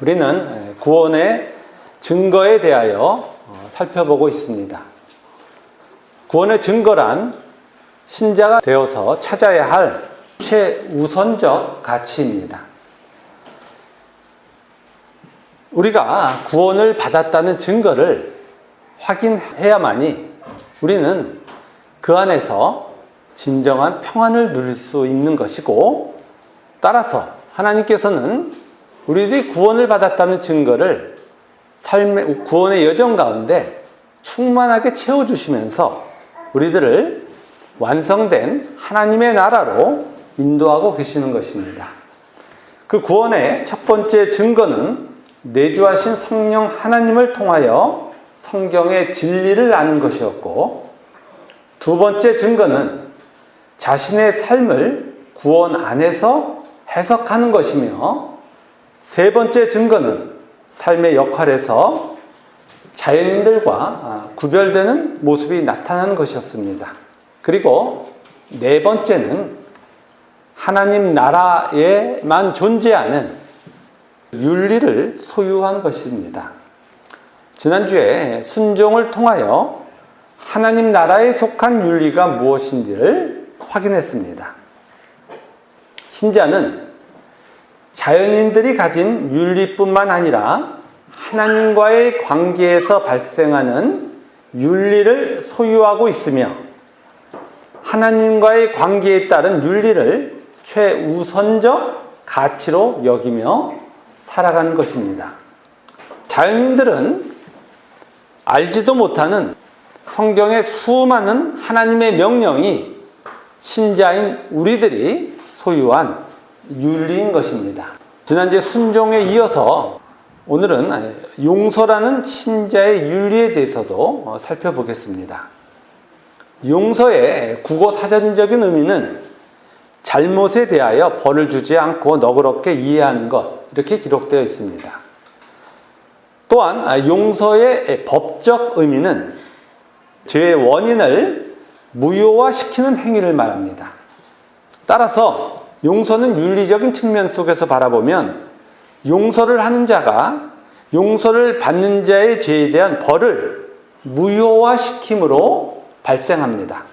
우리는 구원의 증거에 대하여 살펴보고 있습니다. 구원의 증거란 신자가 되어서 찾아야 할 최우선적 가치입니다. 우리가 구원을 받았다는 증거를 확인해야만이 우리는 그 안에서 진정한 평안을 누릴 수 있는 것이고, 따라서 하나님께서는 우리들이 구원을 받았다는 증거를 삶의 구원의 여정 가운데 충만하게 채워주시면서 우리들을 완성된 하나님의 나라로 인도하고 계시는 것입니다. 그 구원의 첫 번째 증거는 내주하신 성령 하나님을 통하여 성경의 진리를 아는 것이었고, 두 번째 증거는 자신의 삶을 구원 안에서 해석하는 것이며, 세 번째 증거는 삶의 역할에서 자연인들과 구별되는 모습이 나타나는 것이었습니다. 그리고 네 번째는 하나님 나라에만 존재하는 윤리를 소유한 것입니다. 지난주에 순종을 통하여 하나님 나라에 속한 윤리가 무엇인지를 확인했습니다. 신자는 자연인들이 가진 윤리뿐만 아니라 하나님과의 관계에서 발생하는 윤리를 소유하고 있으며, 하나님과의 관계에 따른 윤리를 최우선적 가치로 여기며 살아가는 것입니다. 자연인들은 알지도 못하는 성경의 수많은 하나님의 명령이 신자인 우리들이 소유한 윤리인 것입니다. 지난주에 순종에 이어서 오늘은 용서라는 신자의 윤리에 대해서도 살펴보겠습니다. 용서의 국어 사전적인 의미는 잘못에 대하여 벌을 주지 않고 너그럽게 이해하는 것, 이렇게 기록되어 있습니다. 또한 용서의 법적 의미는 죄의 원인을 무효화시키는 행위를 말합니다. 따라서 용서는 윤리적인 측면 속에서 바라보면 용서를 하는 자가 용서를 받는 자의 죄에 대한 벌을 무효화시킴으로 발생합니다.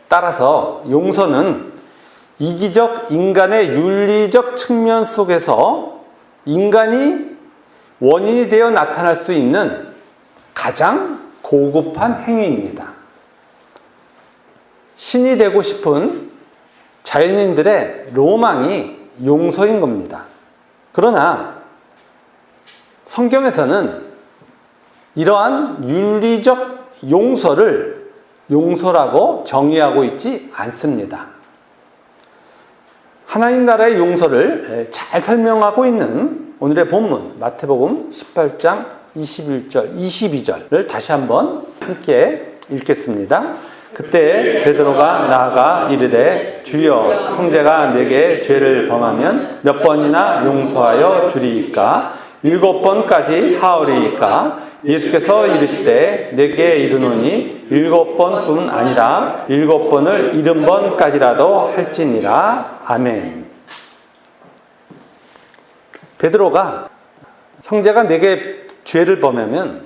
따라서 용서는 이기적 인간의 윤리적 측면 속에서 인간이 원인이 되어 나타날 수 있는 가장 고급한 행위입니다. 신이 되고 싶은 자연인들의 로망이 용서인 겁니다. 그러나 성경에서는 이러한 윤리적 용서를 용서라고 정의하고 있지 않습니다. 하나님 나라의 용서를 잘 설명하고 있는 오늘의 본문 마태복음 18장 21절, 22절을 다시 한번 함께 읽겠습니다. 그때 베드로가 나아가 이르되 주여, 형제가 내게 죄를 범하면 몇 번이나 용서하여 주리이까? 7번까지 하오리이까? 예수께서 이르시되 내게 이르노니 7번뿐 아니라 7번을 70번까지라도 할지니라. 아멘. 베드로가 형제가 내게 죄를 범하면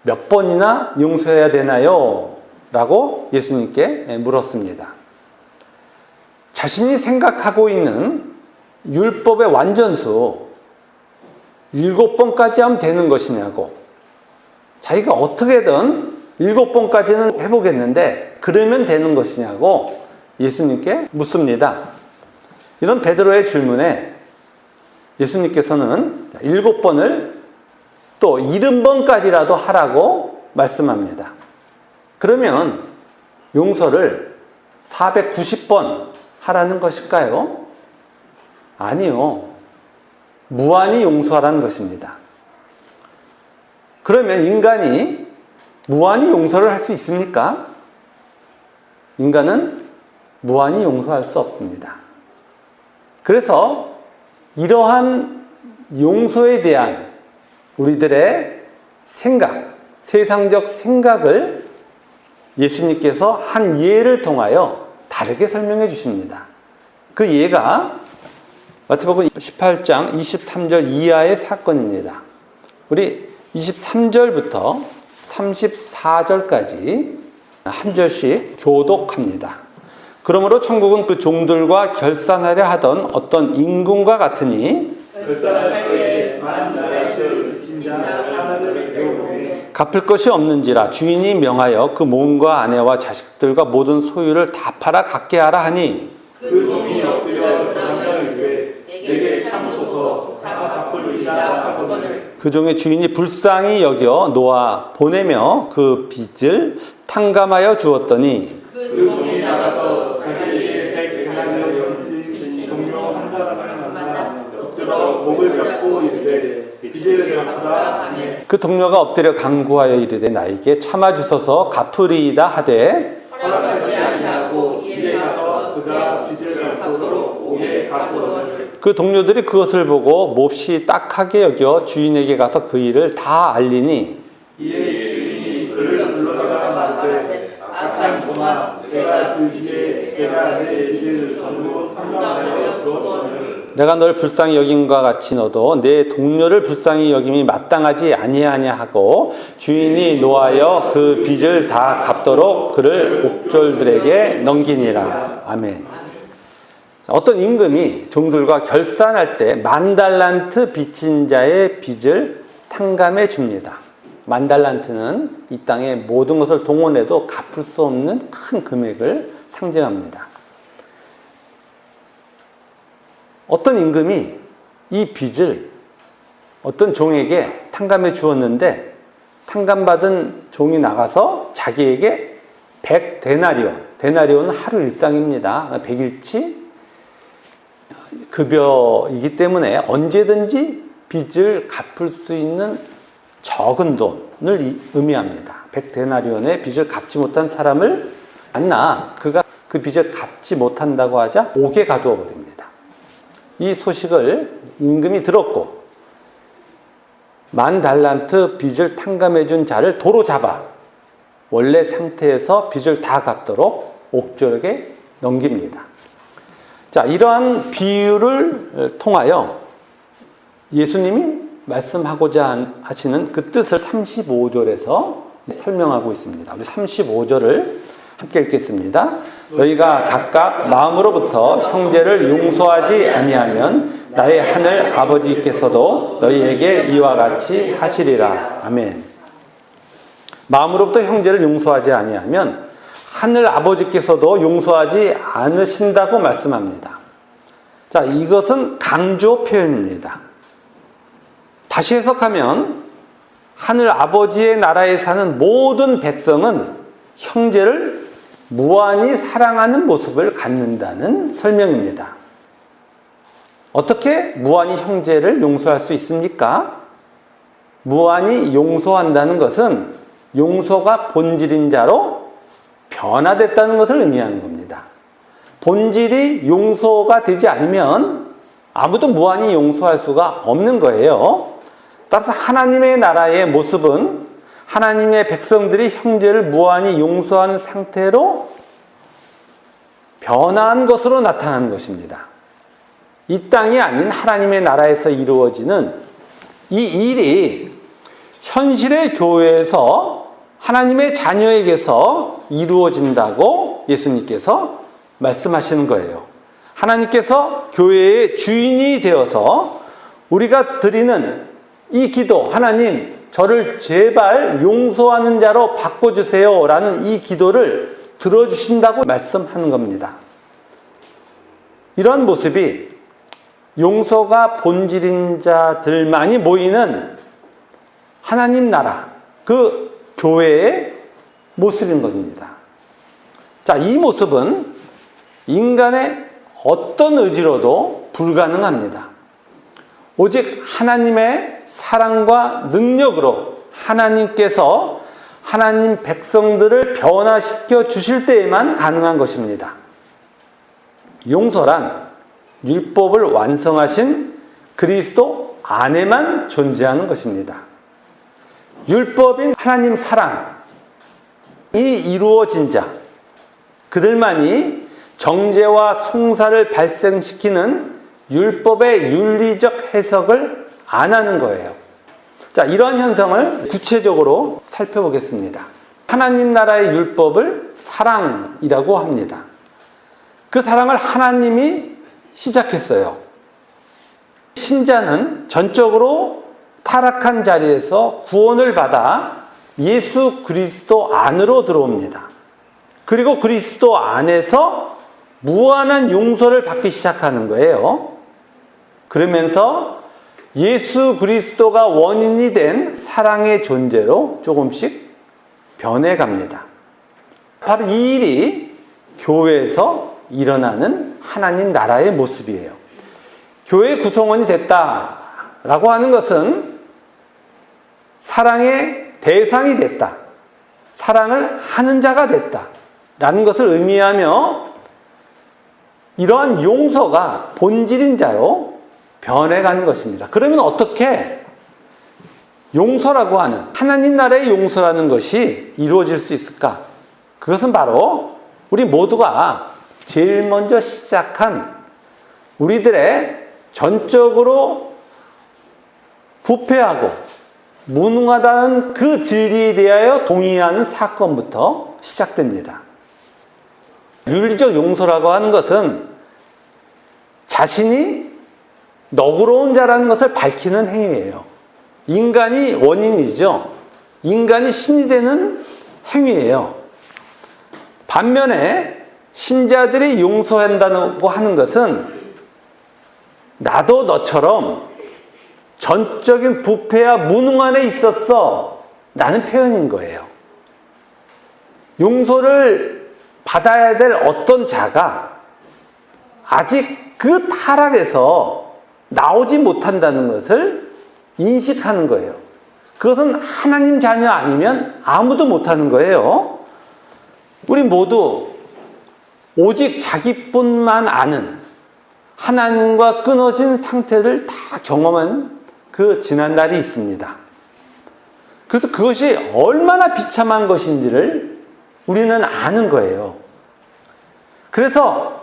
몇 번이나 용서해야 되나요? 라고 예수님께 물었습니다. 자신이 생각하고 있는 율법의 완전수 7번까지 하면 되는 것이냐고, 자기가 어떻게든 7번까지는 해보겠는데 그러면 되는 것이냐고 예수님께 묻습니다. 이런 베드로의 질문에 예수님께서는 7번을 또 70번까지라도 하라고 말씀합니다. 그러면 용서를 490번 하라는 것일까요? 아니요. 무한히 용서하라는 것입니다. 그러면 인간이 무한히 용서를 할 수 있습니까? 인간은 무한히 용서할 수 없습니다. 그래서 이러한 용서에 대한 우리들의 생각, 세상적 생각을 예수님께서 한 예를 통하여 다르게 설명해 주십니다. 그 예가 마태복음 18장 23절 이하의 사건입니다. 우리 23절부터 34절까지 한 절씩 교독합니다. 그러므로 천국은 그 종들과 결산하려 하던 어떤 임금과 같으니 결산할 때 만 달란트 빚진 자 하나를 배우되 갚을 것이 없는지라 주인이 명하여 그 몸과 아내와 자식들과 모든 소유를 다 팔아 갖게 하라 하니 그 종이 엎드려 전하며 이르되 내게 참으소서 다 갚으리이다 하거늘 그 종의 주인이 불쌍히 여겨 놓아 보내며 그 빚을 탕감하여 주었더니 그 종이 나가서 자기에게 100데나리온 빚진 동료 한 사람을 만나 엎드려 목을 잡고 이르되 빚을 갚으라 하니 그 동료가 엎드려 간구하여 이르되 나에게 참아 주소서 갚으리이다 하되 허락하지 아니하고 이에 가서 그가 빚을 갚도록 오게 가거늘 그 동료들이 그것을 보고 몹시 딱하게 여겨 주인에게 가서 그 일을 다 알리니 이에 주인이 그를 불러다가 말하되 악한 종아 내가 그 일에 내가 내 빚을 전부 탕감하여 주었거늘 내가 널 불쌍히 여김과 같이 너도 내 동료를 불쌍히 여김이 마땅하지 아니하냐 하고 주인이 노하여 그 빚을 다 갚도록 그를 옥졸들에게 넘기니라. 아멘. 어떤 임금이 종들과 결산할 때 10,000달란트 빚진 자의 빚을 탕감해 줍니다. 10,000달란트는 이 땅의 모든 것을 동원해도 갚을 수 없는 큰 금액을 상징합니다. 어떤 임금이 이 빚을 어떤 종에게 탕감해 주었는데 탕감받은 종이 나가서 자기에게 100데나리온, 데나리온은 하루 일상입니다. 100일치 급여이기 때문에 언제든지 빚을 갚을 수 있는 적은 돈을 의미합니다. 100데나리온의 빚을 갚지 못한 사람을 만나 그가 그 빚을 갚지 못한다고 하자 옥에 가두어 버립니다. 이 소식을 임금이 들었고 10,000달란트 빚을 탕감해 준 자를 도로 잡아 원래 상태에서 빚을 다 갚도록 옥졸에게 넘깁니다. 자, 이러한 비유를 통하여 예수님이 말씀하고자 하시는 그 뜻을 35절에서 설명하고 있습니다. 우리 35절을 함께 읽겠습니다. 너희가 각각 마음으로부터 형제를 용서하지 아니하면 나의 하늘 아버지께서도 너희에게 이와 같이 하시리라. 아멘. 마음으로부터 형제를 용서하지 아니하면 하늘 아버지께서도 용서하지 않으신다고 말씀합니다. 자, 이것은 강조 표현입니다. 다시 해석하면 하늘 아버지의 나라에 사는 모든 백성은 형제를 무한히 사랑하는 모습을 갖는다는 설명입니다. 어떻게 무한히 형제를 용서할 수 있습니까? 무한히 용서한다는 것은 용서가 본질인 자로 변화됐다는 것을 의미하는 겁니다. 본질이 용서가 되지 않으면 아무도 무한히 용서할 수가 없는 거예요. 따라서 하나님의 나라의 모습은 하나님의 백성들이 형제를 무한히 용서하는 상태로 변화한 것으로 나타나는 것입니다. 이 땅이 아닌 하나님의 나라에서 이루어지는 이 일이 현실의 교회에서 하나님의 자녀에게서 이루어진다고 예수님께서 말씀하시는 거예요. 하나님께서 교회의 주인이 되어서 우리가 드리는 이 기도, 하나님 저를 제발 용서하는 자로 바꿔주세요 라는 이 기도를 들어주신다고 말씀하는 겁니다. 이런 모습이 용서가 본질인 자들만이 모이는 하나님 나라, 그 교회의 모습인 겁니다. 자, 이 모습은 인간의 어떤 의지로도 불가능합니다. 오직 하나님의 사랑과 능력으로 하나님께서 하나님 백성들을 변화시켜 주실 때에만 가능한 것입니다. 용서란 율법을 완성하신 그리스도 안에만 존재하는 것입니다. 율법인 하나님 사랑이 이루어진 자, 그들만이 정죄와 송사를 발생시키는 율법의 윤리적 해석을 안 하는 거예요. 자, 이러한 현상을 구체적으로 살펴보겠습니다. 하나님 나라의 율법을 사랑이라고 합니다. 그 사랑을 하나님이 시작했어요. 신자는 전적으로 타락한 자리에서 구원을 받아 예수 그리스도 안으로 들어옵니다. 그리고 그리스도 안에서 무한한 용서를 받기 시작하는 거예요. 그러면서 예수 그리스도가 원인이 된 사랑의 존재로 조금씩 변해갑니다. 바로 이 일이 교회에서 일어나는 하나님 나라의 모습이에요. 교회 구성원이 됐다라고 하는 것은 사랑의 대상이 됐다, 사랑을 하는 자가 됐다라는 것을 의미하며 이러한 용서가 본질인 자로 변해가는 것입니다. 그러면 어떻게 용서라고 하는 하나님 나라의 용서라는 것이 이루어질 수 있을까? 그것은 바로 우리 모두가 제일 먼저 시작한 우리들의 전적으로 부패하고 무능하다는 그 진리에 대하여 동의하는 사건부터 시작됩니다. 윤리적 용서라고 하는 것은 자신이 너그러운 자라는 것을 밝히는 행위예요. 인간이 원인이죠. 인간이 신이 되는 행위예요. 반면에 신자들이 용서한다고 하는 것은 나도 너처럼 전적인 부패와 무능 안에 있었어 라는 표현인 거예요. 용서를 받아야 될 어떤 자가 아직 그 타락에서 나오지 못한다는 것을 인식하는 거예요. 그것은 하나님 자녀 아니면 아무도 못하는 거예요. 우리 모두 오직 자기뿐만 아는 하나님과 끊어진 상태를 다 경험한 그 지난 날이 있습니다. 그래서 그것이 얼마나 비참한 것인지를 우리는 아는 거예요. 그래서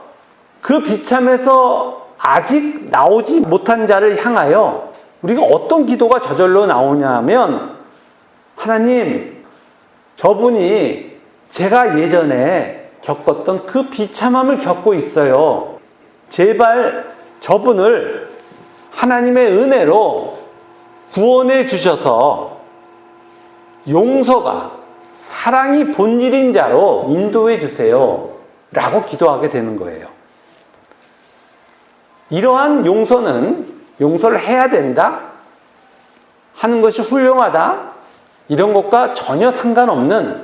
그 비참에서 아직 나오지 못한 자를 향하여 우리가 어떤 기도가 저절로 나오냐 하면, 하나님, 저분이 제가 예전에 겪었던 그 비참함을 겪고 있어요. 제발 저분을 하나님의 은혜로 구원해 주셔서 용서가 사랑이 본질인 자로 인도해 주세요 라고 기도하게 되는 거예요. 이러한 용서를 해야 된다 하는 것이 훌륭하다 이런 것과 전혀 상관없는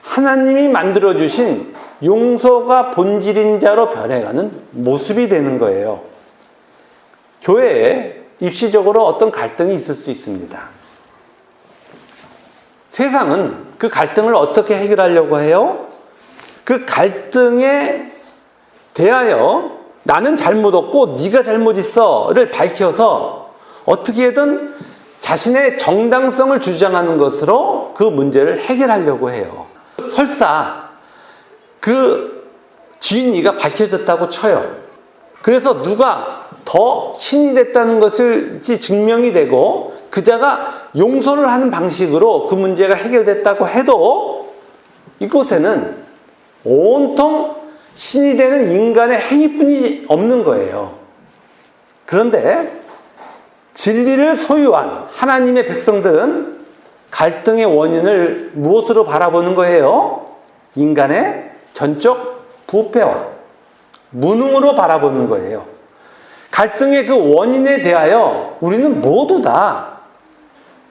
하나님이 만들어주신 용서가 본질인 자로 변해가는 모습이 되는 거예요. 교회에 입시적으로 어떤 갈등이 있을 수 있습니다. 세상은 그 갈등을 어떻게 해결하려고 해요? 그 갈등에 대하여 나는 잘못 없고 네가 잘못 있어를 밝혀서 어떻게든 자신의 정당성을 주장하는 것으로 그 문제를 해결하려고 해요. 설사 그 지인이가 밝혀졌다고 쳐요. 그래서 누가 더 신이 됐다는 것을 증명이 되고 그자가 용서를 하는 방식으로 그 문제가 해결됐다고 해도 이곳에는 온통 신이 되는 인간의 행위뿐이 없는 거예요. 그런데 진리를 소유한 하나님의 백성들은 갈등의 원인을 무엇으로 바라보는 거예요? 인간의 전적 부패와 무능으로 바라보는 거예요. 갈등의 그 원인에 대하여 우리는 모두 다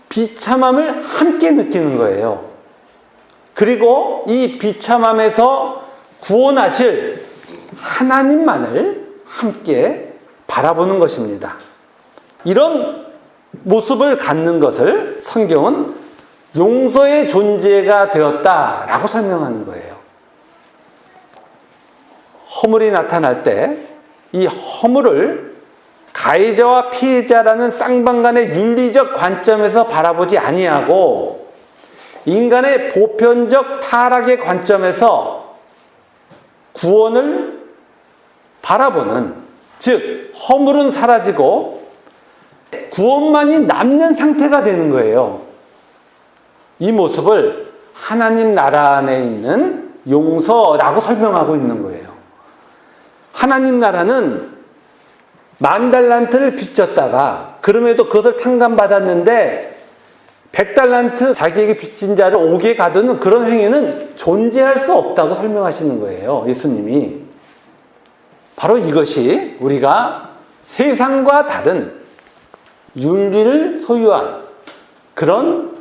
비참함을 함께 느끼는 거예요. 그리고 이 비참함에서 구원하실 하나님만을 함께 바라보는 것입니다. 이런 모습을 갖는 것을 성경은 용서의 존재가 되었다라고 설명하는 거예요. 허물이 나타날 때 이 허물을 가해자와 피해자라는 쌍방간의 윤리적 관점에서 바라보지 아니하고 인간의 보편적 타락의 관점에서 구원을 바라보는 즉 허물은 사라지고 구원만이 남는 상태가 되는 거예요. 이 모습을 하나님 나라 안에 있는 용서라고 설명하고 있는 거예요. 하나님 나라는 10,000달란트를 빚졌다가 그럼에도 그것을 탕감받았는데 100달란트 자기에게 빚진 자를 옥에 가두는 그런 행위는 존재할 수 없다고 설명하시는 거예요. 예수님이. 바로 이것이 우리가 세상과 다른 윤리를 소유한 그런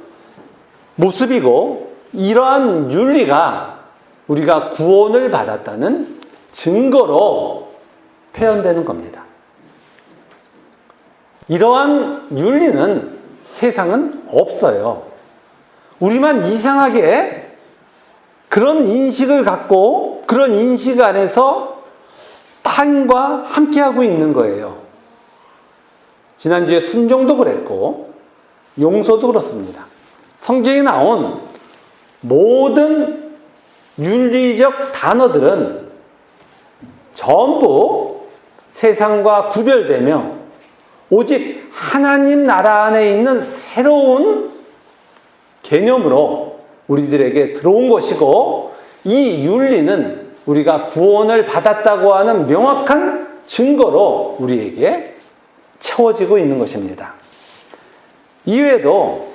모습이고, 이러한 윤리가 우리가 구원을 받았다는 증거로 표현되는 겁니다. 이러한 윤리는 세상은 없어요. 우리만 이상하게 그런 인식을 갖고 그런 인식 안에서 타인과 함께하고 있는 거예요. 지난주에 순종도 그랬고 용서도 그렇습니다. 성경에 나온 모든 윤리적 단어들은 전부 세상과 구별되며 오직 하나님 나라 안에 있는 새로운 개념으로 우리들에게 들어온 것이고, 이 윤리는 우리가 구원을 받았다고 하는 명확한 증거로 우리에게 채워지고 있는 것입니다. 이외에도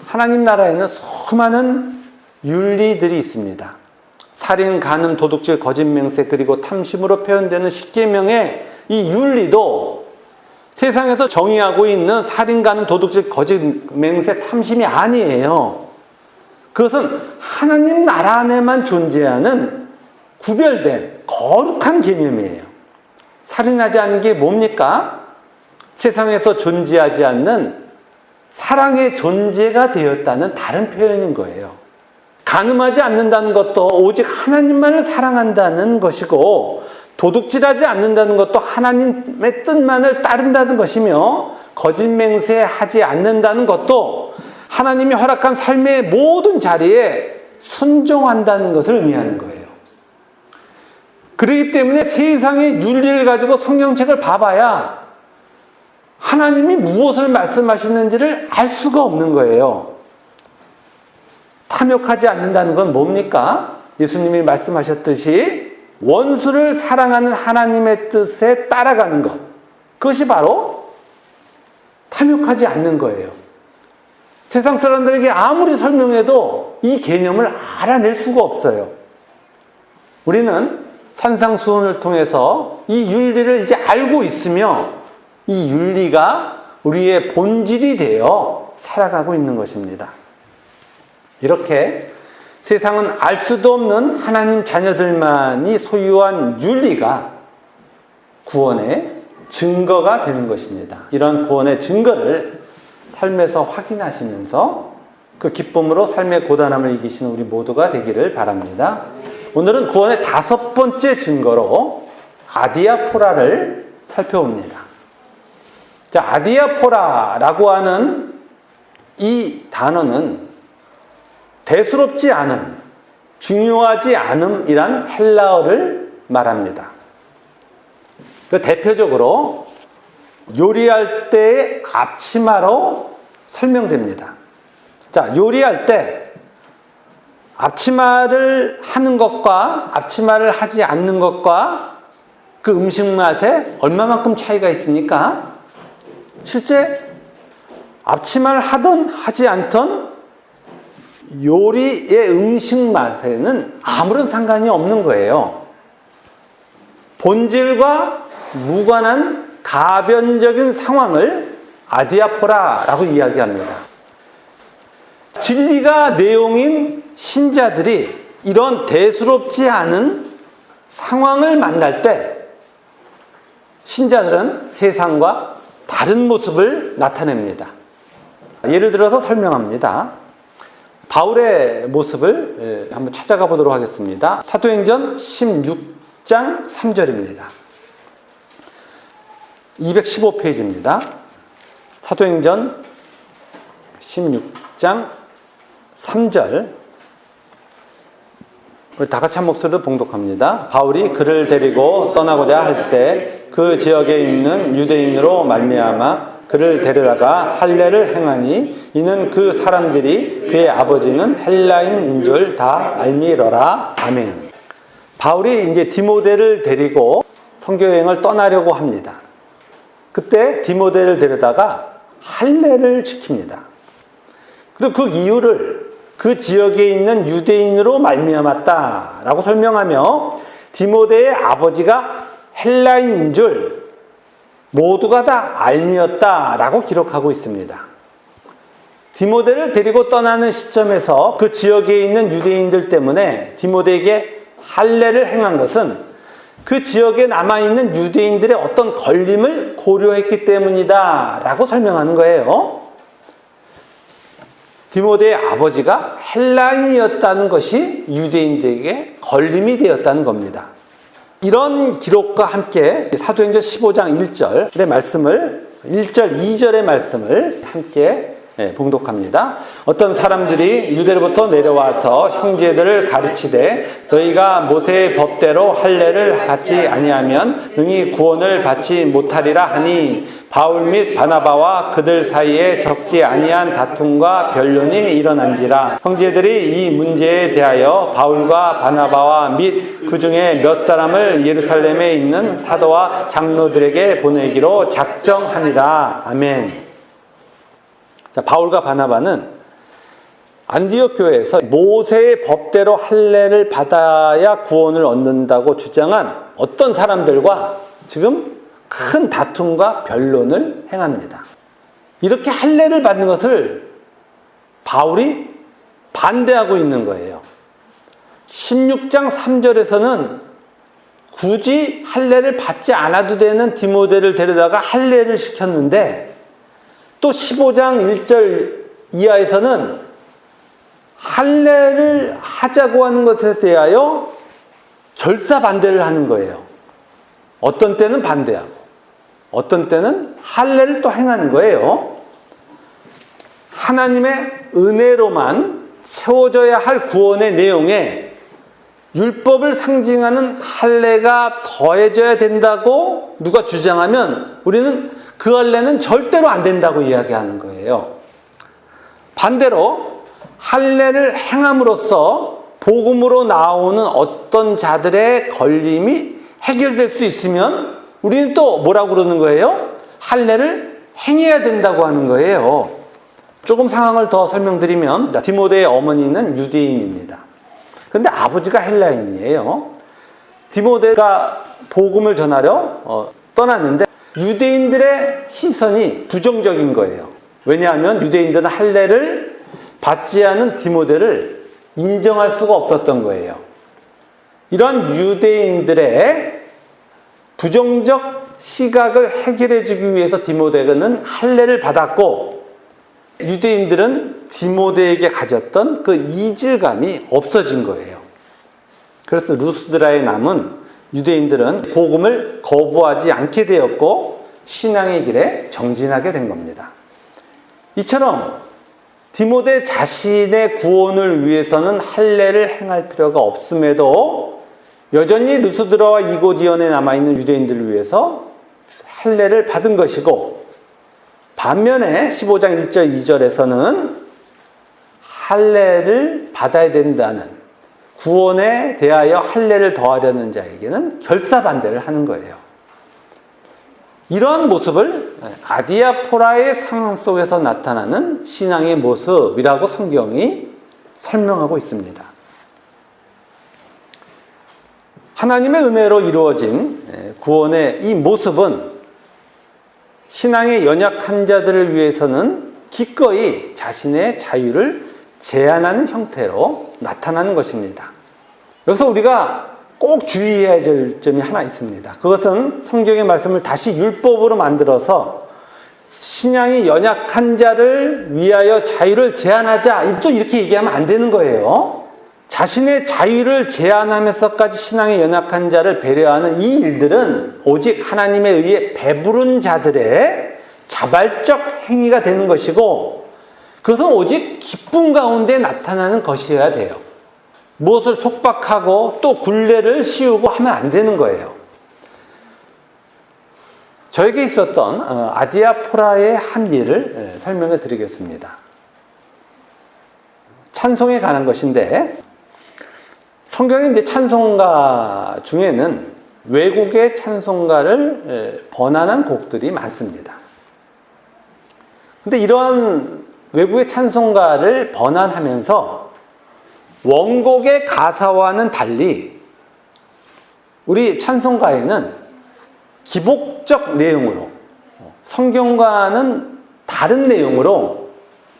하나님 나라에는 수많은 윤리들이 있습니다. 살인, 간음, 도둑질, 거짓맹세, 그리고 탐심으로 표현되는 십계명의 이 윤리도 세상에서 정의하고 있는 살인, 간음, 도둑질, 거짓맹세, 탐심이 아니에요. 그것은 하나님 나라 안에만 존재하는 구별된 거룩한 개념이에요. 살인하지 않는 게 뭡니까? 세상에서 존재하지 않는 사랑의 존재가 되었다는 다른 표현인 거예요. 간음하지 않는다는 것도 오직 하나님만을 사랑한다는 것이고, 도둑질하지 않는다는 것도 하나님의 뜻만을 따른다는 것이며, 거짓맹세하지 않는다는 것도 하나님이 허락한 삶의 모든 자리에 순종한다는 것을 의미하는 거예요. 그렇기 때문에 세상의 윤리를 가지고 성경책을 봐봐야 하나님이 무엇을 말씀하시는지를 알 수가 없는 거예요. 탐욕하지 않는다는 건 뭡니까? 예수님이 말씀하셨듯이 원수를 사랑하는 하나님의 뜻에 따라가는 것. 그것이 바로 탐욕하지 않는 거예요. 세상 사람들에게 아무리 설명해도 이 개념을 알아낼 수가 없어요. 우리는 산상수훈을 통해서 이 윤리를 이제 알고 있으며 이 윤리가 우리의 본질이 되어 살아가고 있는 것입니다. 이렇게 세상은 알 수도 없는 하나님 자녀들만이 소유한 윤리가 구원의 증거가 되는 것입니다. 이러한 구원의 증거를 삶에서 확인하시면서 그 기쁨으로 삶의 고단함을 이기시는 우리 모두가 되기를 바랍니다. 오늘은 구원의 5번째 증거로 아디아포라를 살펴봅니다. 자, 아디아포라라고 하는 이 단어는 대수롭지 않음, 중요하지 않음이란 헬라어를 말합니다. 그 대표적으로 요리할 때의 앞치마로 설명됩니다. 자, 요리할 때 앞치마를 하는 것과 앞치마를 하지 않는 것과 그 음식 맛에 얼마만큼 차이가 있습니까? 실제 앞치마를 하든 하지 않든 요리의 음식 맛에는 아무런 상관이 없는 거예요. 본질과 무관한 가변적인 상황을 아디아포라라고 이야기합니다. 진리가 내용인 신자들이 이런 대수롭지 않은 상황을 만날 때 신자들은 세상과 다른 모습을 나타냅니다. 예를 들어서 설명합니다. 바울의 모습을 한번 찾아가 보도록 하겠습니다. 사도행전 16장 3절입니다. 215페이지입니다. 사도행전 16장 3절. 우리 다 같이 한 목소리로 봉독합니다. 바울이 그를 데리고 떠나고자 할새 그 지역에 있는 유대인으로 말미암아 그를 데려다가 할례를 행하니 이는 그 사람들이 그의 아버지는 헬라인인 줄 다 알미러라. 아멘. 바울이 이제 디모데를 데리고 선교여행을 떠나려고 합니다. 그때 디모데를 데려다가 할례를 시킵니다. 그리고 그 이유를 그 지역에 있는 유대인으로 말미암았다라고 설명하며 디모데의 아버지가 헬라인인 줄 모두가 다 알미였다라고 기록하고 있습니다. 디모데를 데리고 떠나는 시점에서 그 지역에 있는 유대인들 때문에 디모데에게 할례를 행한 것은 그 지역에 남아있는 유대인들의 어떤 걸림을 고려했기 때문이다 라고 설명하는 거예요. 디모데의 아버지가 헬라인이었다는 것이 유대인들에게 걸림이 되었다는 겁니다. 이런 기록과 함께 사도행전 15장 1절의 말씀을 1절, 2절의 말씀을 함께 봉독합니다. 어떤 사람들이 유대로부터 내려와서 형제들을 가르치되 너희가 모세의 법대로 할례를 받지 아니하면 능히 구원을 받지 못하리라 하니 바울 및 바나바와 그들 사이에 적지 아니한 다툼과 변론이 일어난지라. 형제들이 이 문제에 대하여 바울과 바나바와 및 그 중에 몇 사람을 예루살렘에 있는 사도와 장로들에게 보내기로 작정하니라. 아멘. 자, 바울과 바나바는 안디옥 교회에서 모세의 법대로 할례를 받아야 구원을 얻는다고 주장한 어떤 사람들과 지금 큰 다툼과 변론을 행합니다. 이렇게 할례를 받는 것을 바울이 반대하고 있는 거예요. 16장 3절에서는 굳이 할례를 받지 않아도 되는 디모데를 데려다가 할례를 시켰는데 또 15장 1절 이하에서는 할례를 하자고 하는 것에 대하여 결사 반대를 하는 거예요. 어떤 때는 반대하고 어떤 때는 할례를 또 행하는 거예요. 하나님의 은혜로만 채워져야 할 구원의 내용에 율법을 상징하는 할례가 더해져야 된다고 누가 주장하면 우리는 그 할례는 절대로 안 된다고 이야기하는 거예요. 반대로 할례를 행함으로써 복음으로 나오는 어떤 자들의 걸림이 해결될 수 있으면 우리는 또 뭐라고 그러는 거예요? 할례를 행해야 된다고 하는 거예요. 조금 상황을 더 설명드리면 디모데의 어머니는 유대인입니다. 그런데 아버지가 헬라인이에요. 디모데가 복음을 전하려 떠났는데 유대인들의 시선이 부정적인 거예요. 왜냐하면 유대인들은 할례를 받지 않은 디모데를 인정할 수가 없었던 거예요. 이런 유대인들의 부정적 시각을 해결해 주기 위해서 디모데는 할례를 받았고 유대인들은 디모데에게 가졌던 그 이질감이 없어진 거예요. 그래서 루스드라에 남은 유대인들은 복음을 거부하지 않게 되었고 신앙의 길에 정진하게 된 겁니다. 이처럼 디모데 자신의 구원을 위해서는 할례를 행할 필요가 없음에도 여전히 루스드라와 이고디온에 남아있는 유대인들을 위해서 할례를 받은 것이고 반면에 15장 1절 2절에서는 할례를 받아야 된다는 구원에 대하여 할례를 더하려는 자에게는 결사반대를 하는 거예요. 이러한 모습을 아디아포라의 상황 속에서 나타나는 신앙의 모습이라고 성경이 설명하고 있습니다. 하나님의 은혜로 이루어진 구원의 이 모습은 신앙의 연약한 자들을 위해서는 기꺼이 자신의 자유를 제한하는 형태로 나타나는 것입니다. 여기서 우리가 꼭 주의해야 될 점이 하나 있습니다. 그것은 성경의 말씀을 다시 율법으로 만들어서 신앙이 연약한 자를 위하여 자유를 제한하자 또 이렇게 얘기하면 안 되는 거예요. 자신의 자유를 제한하면서까지 신앙의 연약한 자를 배려하는 이 일들은 오직 하나님에 의해 배부른 자들의 자발적 행위가 되는 것이고 그것은 오직 기쁨 가운데 나타나는 것이어야 돼요. 무엇을 속박하고 또 굴레를 씌우고 하면 안 되는 거예요. 저에게 있었던 아디아포라의 한 예를 설명해 드리겠습니다. 찬송에 관한 것인데, 성경에 이제 찬송가 중에는 외국의 찬송가를 번안한 곡들이 많습니다. 근데 이러한 외국의 찬송가를 번안하면서 원곡의 가사와는 달리 우리 찬송가에는 기복적 내용으로, 성경과는 다른 내용으로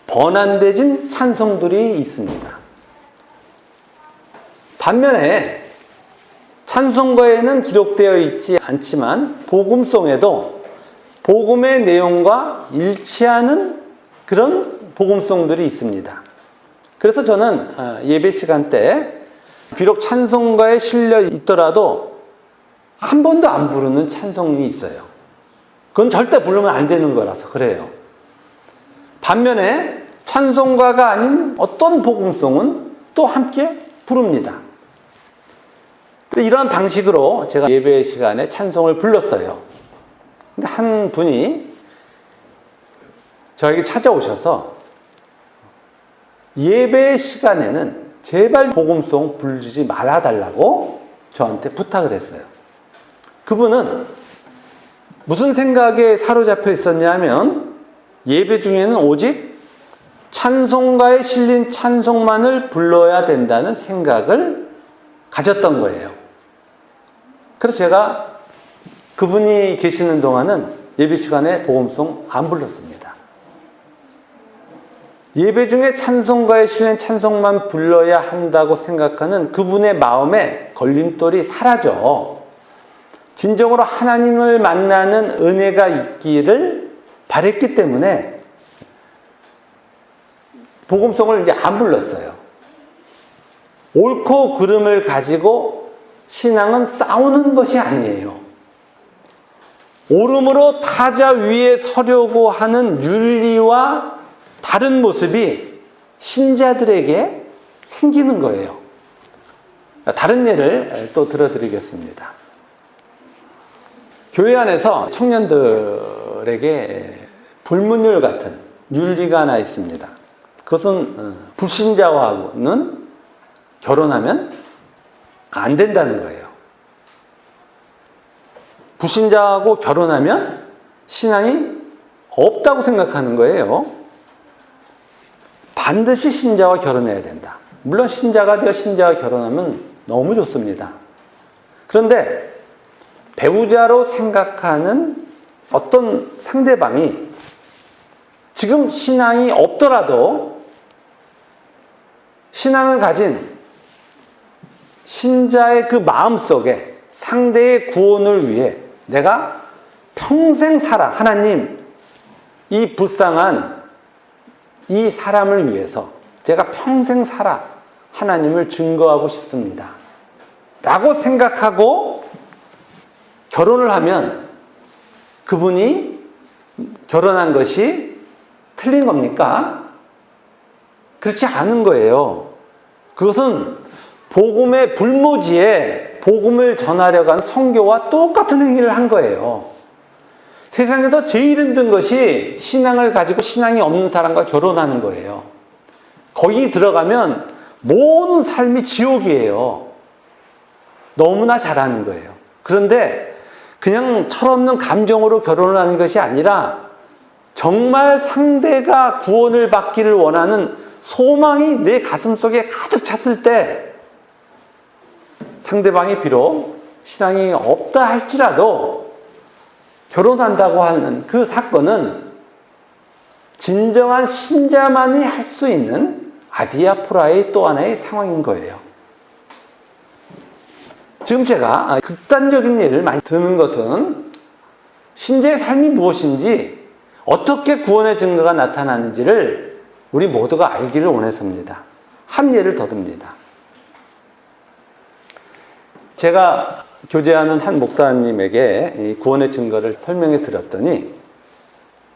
번안되진 찬송들이 있습니다. 반면에 찬송가에는 기록되어 있지 않지만 복음송에도 복음의 내용과 일치하는 그런 복음송들이 있습니다. 그래서 저는 예배 시간 때 비록 찬송가에 실려 있더라도 한 번도 안 부르는 찬송이 있어요. 그건 절대 부르면 안 되는 거라서 그래요. 반면에 찬송가가 아닌 어떤 복음송은 또 함께 부릅니다. 이러한 방식으로 제가 예배 시간에 찬송을 불렀어요. 근데 한 분이 저에게 찾아오셔서 예배 시간에는 제발 복음송 부르지 말아달라고 저한테 부탁을 했어요. 그분은 무슨 생각에 사로잡혀 있었냐면 예배 중에는 오직 찬송가에 실린 찬송만을 불러야 된다는 생각을 가졌던 거예요. 그래서 제가 그분이 계시는 동안은 예배 시간에 복음송 안 불렀습니다. 예배 중에 찬송가에 실린 찬송만 불러야 한다고 생각하는 그분의 마음에 걸림돌이 사라져 진정으로 하나님을 만나는 은혜가 있기를 바랬기 때문에 복음송을 이제 안 불렀어요. 옳고 그름을 가지고 신앙은 싸우는 것이 아니에요. 옳음으로 타자 위에 서려고 하는 윤리와 다른 모습이 신자들에게 생기는 거예요. 다른 예를 또 들어드리겠습니다. 교회 안에서 청년들에게 불문율 같은 윤리가 하나 있습니다. 그것은 불신자와는 결혼하면 안 된다는 거예요. 불신자하고 결혼하면 신앙이 없다고 생각하는 거예요. 반드시 신자와 결혼해야 된다. 물론 신자가 되어 신자와 결혼하면 너무 좋습니다. 그런데 배우자로 생각하는 어떤 상대방이 지금 신앙이 없더라도 신앙을 가진 신자의 그 마음속에 상대의 구원을 위해 내가 평생 살아, 하나님, 이 불쌍한 이 사람을 위해서 제가 평생 살아 하나님을 증거하고 싶습니다 라고 생각하고 결혼을 하면 그분이 결혼한 것이 틀린 겁니까? 그렇지 않은 거예요. 그것은 복음의 불모지에 복음을 전하려고 한 선교와 똑같은 행위를 한 거예요. 세상에서 제일 힘든 것이 신앙을 가지고 신앙이 없는 사람과 결혼하는 거예요. 거기 들어가면 모든 삶이 지옥이에요. 너무나 잘하는 거예요. 그런데 그냥 철없는 감정으로 결혼을 하는 것이 아니라 정말 상대가 구원을 받기를 원하는 소망이 내 가슴 속에 가득 찼을 때 상대방이 비록 신앙이 없다 할지라도 결혼한다고 하는 그 사건은 진정한 신자만이 할 수 있는 아디아포라의 또 하나의 상황인 거예요. 지금 제가 극단적인 예를 많이 드는 것은 신자의 삶이 무엇인지 어떻게 구원의 증거가 나타나는지를 우리 모두가 알기를 원해서입니다. 한 예를 더 듭니다. 제가 교제하는 한 목사님에게 이 구원의 증거를 설명해 드렸더니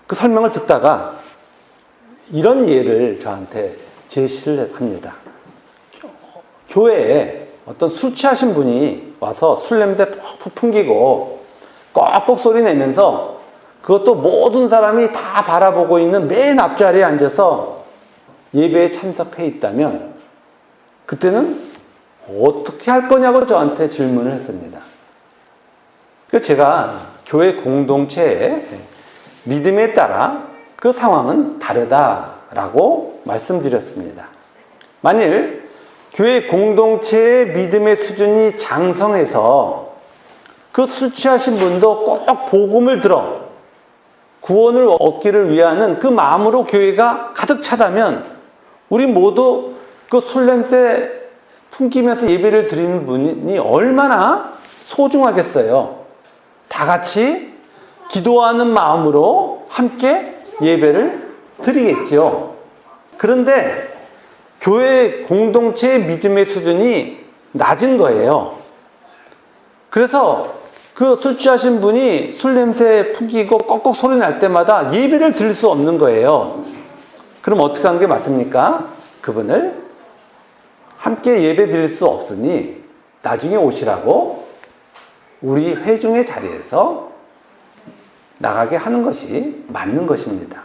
그 설명을 듣다가 이런 예를 저한테 제시를 합니다. 교회에 어떤 술 취하신 분이 와서 술 냄새 푹푹 풍기고 꼭꼭 소리 내면서 그것도 모든 사람이 다 바라보고 있는 맨 앞자리에 앉아서 예배에 참석해 있다면 그때는 어떻게 할 거냐고 저한테 질문을 했습니다. 그래서 제가 교회 공동체의 믿음에 따라 그 상황은 다르다라고 말씀드렸습니다. 만일 교회 공동체의 믿음의 수준이 장성해서 그 술 취하신 분도 꼭 복음을 들어 구원을 얻기를 위하는 그 마음으로 교회가 가득 차다면 우리 모두 그 술 냄새 풍기면서 예배를 드리는 분이 얼마나 소중하겠어요. 다 같이 기도하는 마음으로 함께 예배를 드리겠죠. 그런데 교회 공동체의 믿음의 수준이 낮은 거예요. 그래서 그 술 취하신 분이 술 냄새 풍기고 꺽꺽 소리 날 때마다 예배를 드릴 수 없는 거예요. 그럼 어떻게 하는 게 맞습니까? 그분을 함께 예배 드릴 수 없으니 나중에 오시라고 우리 회중의 자리에서 나가게 하는 것이 맞는 것입니다.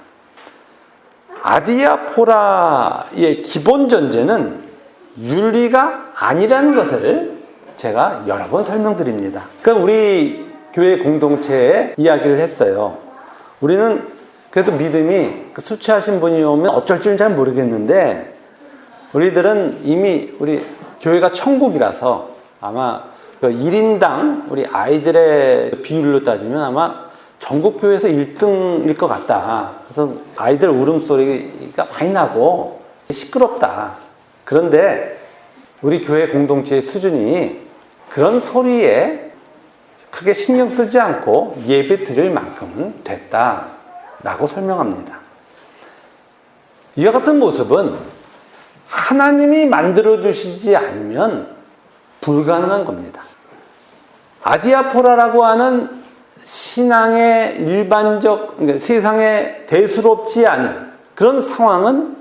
아디아포라의 기본 전제는 윤리가 아니라는 것을 제가 여러 번 설명드립니다. 그럼 우리 교회 공동체에 이야기를 했어요. 우리는 그래도 믿음이 술 취하신 분이 오면 어쩔 줄은 잘 모르겠는데 우리들은 이미 우리 교회가 천국이라서 아마 1인당 우리 아이들의 비율로 따지면 아마 전국 교회에서 1등일 것 같다. 그래서 아이들 울음소리가 많이 나고 시끄럽다. 그런데 우리 교회 공동체의 수준이 그런 소리에 크게 신경 쓰지 않고 예배 드릴 만큼은 됐다라고 설명합니다. 이와 같은 모습은 하나님이 만들어주시지 않으면 불가능한 겁니다. 아디아포라라고 하는 신앙의 일반적, 그러니까 세상에 대수롭지 않은 그런 상황은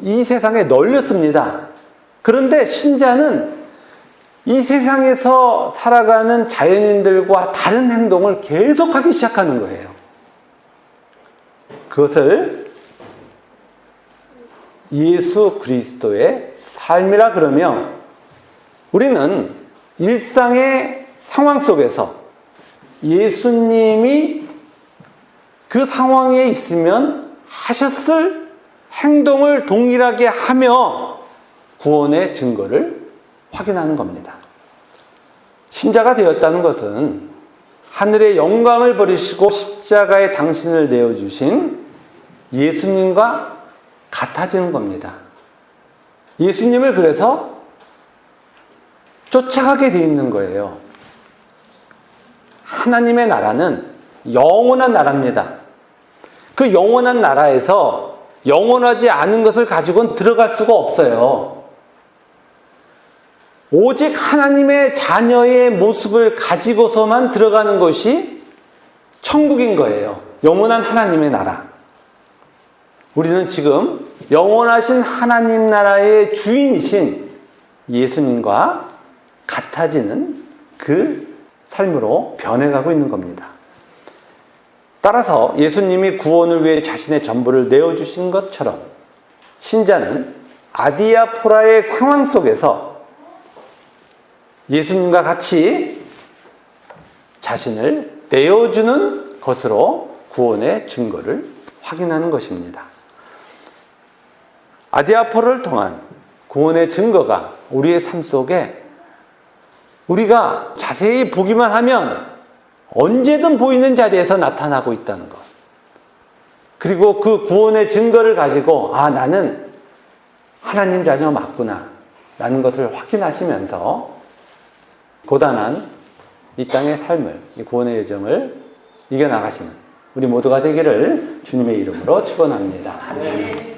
이 세상에 널렸습니다. 그런데 신자는 이 세상에서 살아가는 자연인들과 다른 행동을 계속하기 시작하는 거예요. 그것을 예수 그리스도의 삶이라 그러며 우리는 일상의 상황 속에서 예수님이 그 상황에 있으면 하셨을 행동을 동일하게 하며 구원의 증거를 확인하는 겁니다. 신자가 되었다는 것은 하늘의 영광을 버리시고 십자가에 당신을 내어주신 예수님과 같아지는 겁니다. 예수님을 그래서 쫓아가게 되어 있는 거예요. 하나님의 나라는 영원한 나라입니다. 그 영원한 나라에서 영원하지 않은 것을 가지고는 들어갈 수가 없어요. 오직 하나님의 자녀의 모습을 가지고서만 들어가는 것이 천국인 거예요. 영원한 하나님의 나라. 우리는 지금 영원하신 하나님 나라의 주인이신 예수님과 같아지는 그 삶으로 변해가고 있는 겁니다. 따라서 예수님이 구원을 위해 자신의 전부를 내어주신 것처럼 신자는 아디아포라의 상황 속에서 예수님과 같이 자신을 내어주는 것으로 구원의 증거를 확인하는 것입니다. 아디아포라를 통한 구원의 증거가 우리의 삶 속에 우리가 자세히 보기만 하면 언제든 보이는 자리에서 나타나고 있다는 것. 그리고 그 구원의 증거를 가지고 나는 하나님 자녀 맞구나 라는 것을 확인하시면서 고단한 이 땅의 삶을, 이 구원의 여정을 이겨나가시는 우리 모두가 되기를 주님의 이름으로 축원합니다. 아멘.